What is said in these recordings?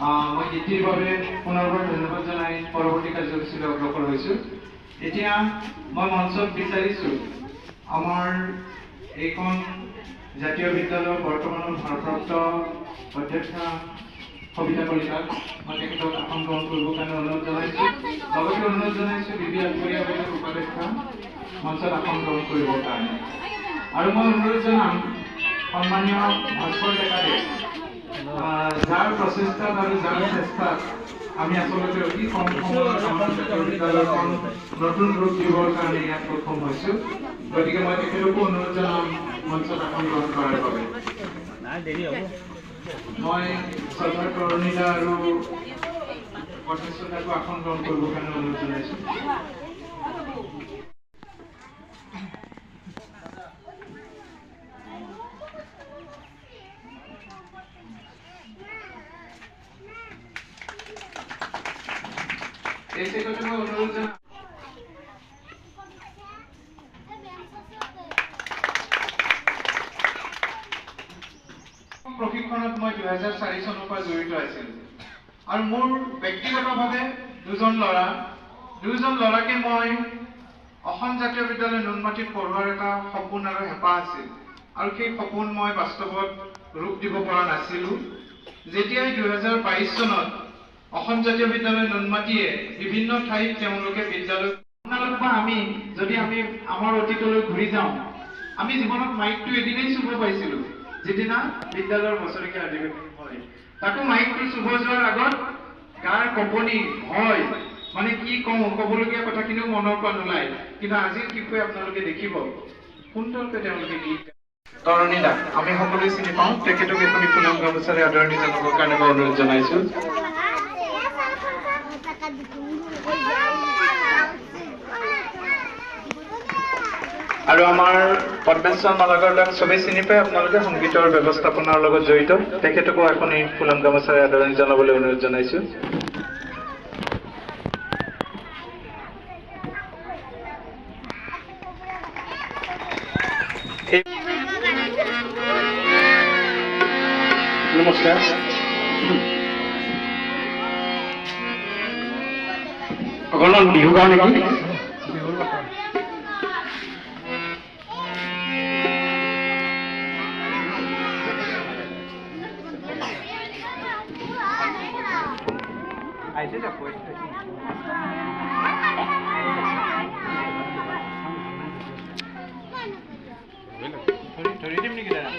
মই দ্বিতীয়ভাৱে পুনৰবাৰ ধন্যবাদ জনাই পৰৱৰ্তী কাৰ্যসূচীলৈ অগ্ৰসৰ হৈছোঁ। এতিয়া মই মঞ্চত বিচাৰিছোঁ আমাৰ এইখন জাতীয় বিদ্যালয়ৰ বৰ্তমানৰ ভাৰপ্ৰাপ্ত অধ্যক্ষা সবিতা কলিতাক মই তেখেতক আসন গ্ৰহণ কৰিবৰ কাৰণে অনুৰোধ জনাইছোঁ। লগতে অনুৰোধ জনাইছোঁ বিবি আগবঢ়িয়া বাইদেউ উপাধ্যক্ষা মঞ্চত আসন গ্ৰহণ কৰিবৰ কাৰণে। আৰু মই অনুৰোধ জনাম সন্মানীয় ভাস্কৰ ডেকাদেৱ, যাৰ প্ৰচেষ্টাত আৰু যাৰ চেষ্টাত আমি আচলতে অতি কম সময়ত আমাৰ জাতীয় বিদ্যালয়খন নতুন ৰূপ দিবৰ কাৰণে ইয়াত সক্ষম হৈছোঁ। গতিকে মই তেখেতকো অনুৰোধ জনাম মঞ্চত আসন গ্ৰহণ কৰাৰ বাবে। মই শ্ৰদ্ধাৰ তৰুণীদা আৰু প্ৰচেষ্টাকো আসন গ্ৰহণ কৰিবৰ কাৰণে অনুৰোধ জনাইছোঁ। এই চেকতে মই অনুৰোধ জনাম প্ৰশিক্ষণত মই 2004 চনৰ পৰা জড়িত আছিলোঁ আৰু মোৰ ব্যক্তিগতভাৱে দুজন ল'ৰাকে মই অসম জাতীয় বিদ্যালয় নুনমাটিত পঢ়োৱাৰ এটা সপোন আৰু হেঁপাহ আছিল আৰু সেই সপোন মই বাস্তৱত ৰূপ দিব পৰা নাছিলোঁ। যেতিয়াই 2022 চনত অসম জাতীয় বিদ্যালয় নুনমাটিয়ে বিভিন্ন ঠাইত তেওঁলোকে বিদ্যালয় আপোনালোক বা আমি যদি আমাৰ অতীতলৈ ঘূৰি যাওঁ, আমি জীৱনত মাইকটো এদিনেই চুব পাইছিলোঁ যিদিনা বিদ্যালয়ৰ বছৰেকীয়া অধিৱেশন হয়। তাকো মাইকটো চুব যোৱাৰ আগত গাৰ কঁপনি হয়, মানে কি ক'বলগীয়া কথাখিনিও মনৰ পৰা নোলায়। কিন্তু আজিৰ শিশুৱে আপোনালোকে দেখিব সুন্দৰকৈ তেওঁলোকে গীত তৰণী দাক আমি সকলোৱে চিনি পাওঁ। তেখেতক এখনি ফুলাম গামোচাৰে আদৰণি জনাবৰ কাৰণে মই অনুৰোধ জনাইছোঁ। আৰু আমাৰ পদ্মেশ্বৰ মালাকাৰ দাক চবেই চিনি পায়, আপোনালোকে সংগীতৰ ব্যৱস্থাপনাৰ লগত জড়িত। তেখেতকো এখনি ফুলাম গামোচাৰে আদৰণি জনাবলৈ অনুৰোধ জনাইছোঁ। নমস্কাৰ। অকণমান বিহু গাওঁ নেকি? ধৰি দিম নেকি দাদা?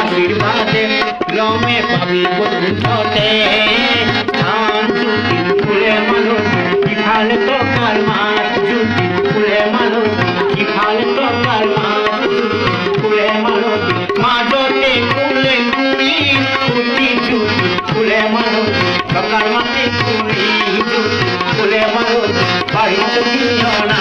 আশীর্বাদে লমে পাবি বন্ধুতে ধান জুতি ফুলে মানুষ কিভাল টকার মাছ জুতি ফুলে মানুষ কিভাল টকার মাছ ফুলে মানুষ মাজতে ফুলে কুড়ি ফুটি জুতি ফুলে মানুষ টকার মাঝে কুড়ি জুতি ফুলে মানুষ বাড়িতে কিনো না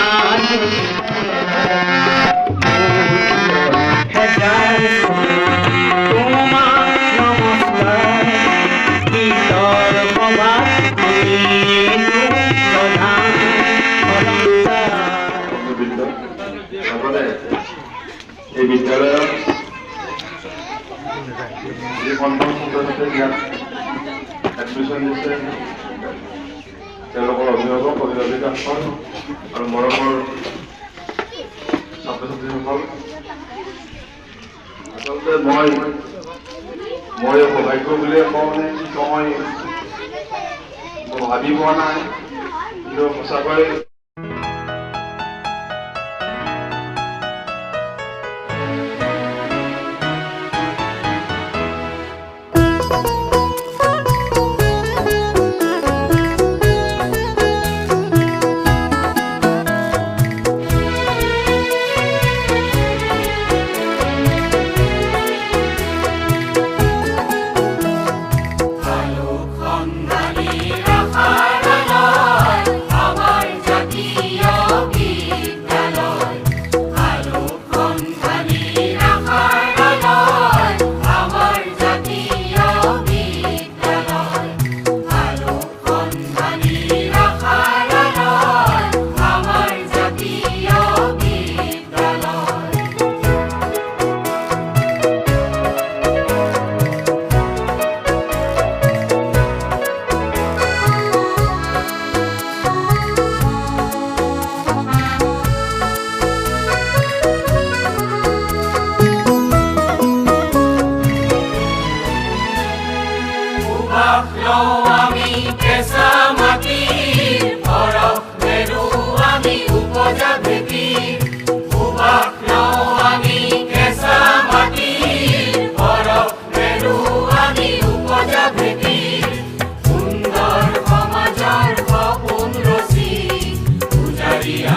এই বিদ্যালয়ত যি সন্তান সন্ততিয়ে ইয়াত এডমিশ্যন দিছে তেওঁলোকৰ অভিভাৱক অভিভাৱিকাসকল আৰু মৰমৰ ছাত্ৰ ছাত্ৰীসকল, আচলতে মই সৌভাগ্য বুলিয়ে কওঁ নে কি কওঁ মই ভাবি পোৱা নাই, কিন্তু সঁচাকৈ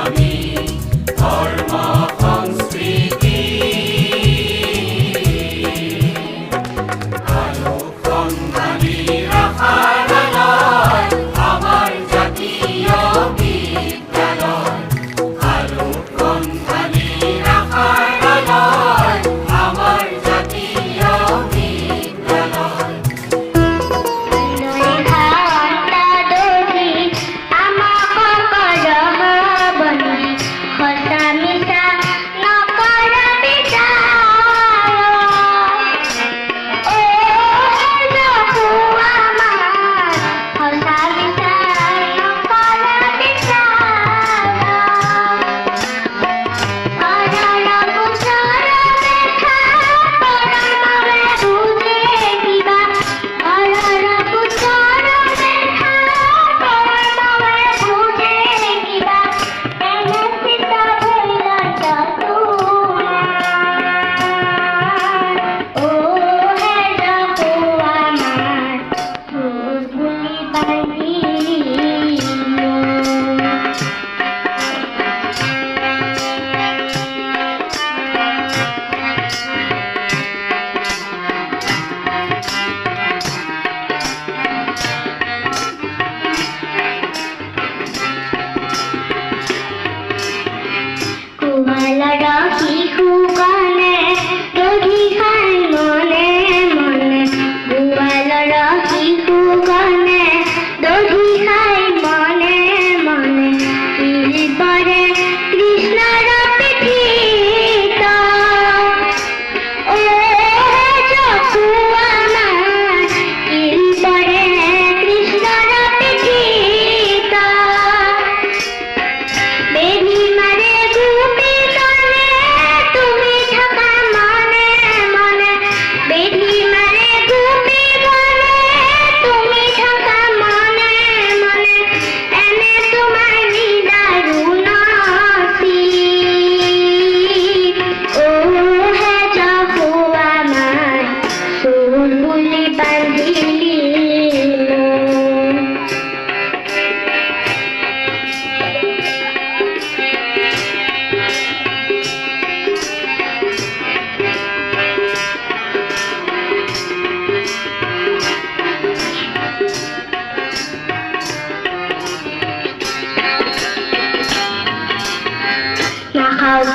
আমি ধৰ্ম সংস্কৃতি আলোকসন্ধানী ৰাখালয় আমাৰ জাতীয় বিদ্যালয় আলোকসন্ধানী ৰাখালয় আমাৰ জাতীয় বিদ্যালয়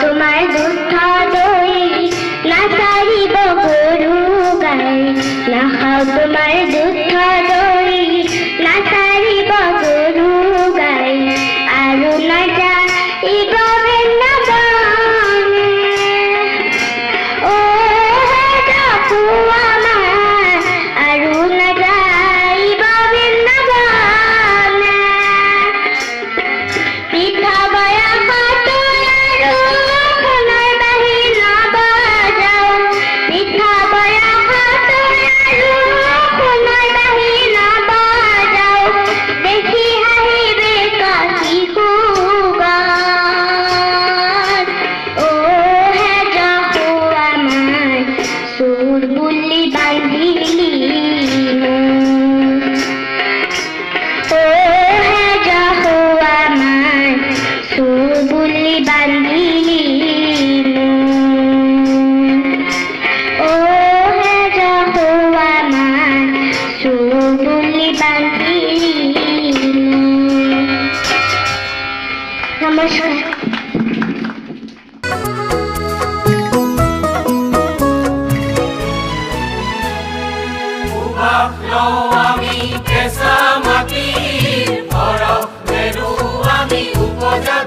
তোমার দুধ দই না সারিব গরু গাই না খাও তোমার দুধ দই না সারিব গরু গাই আৰু না যাইব বৃন্দাবনে ও যাকু আমাৰ আৰু না যাইব বৃন্দাবনে পিঠা বয়া নমস্কাৰ। আমি কেঁচা মাটি বৰফ মেৰু আমি উপজা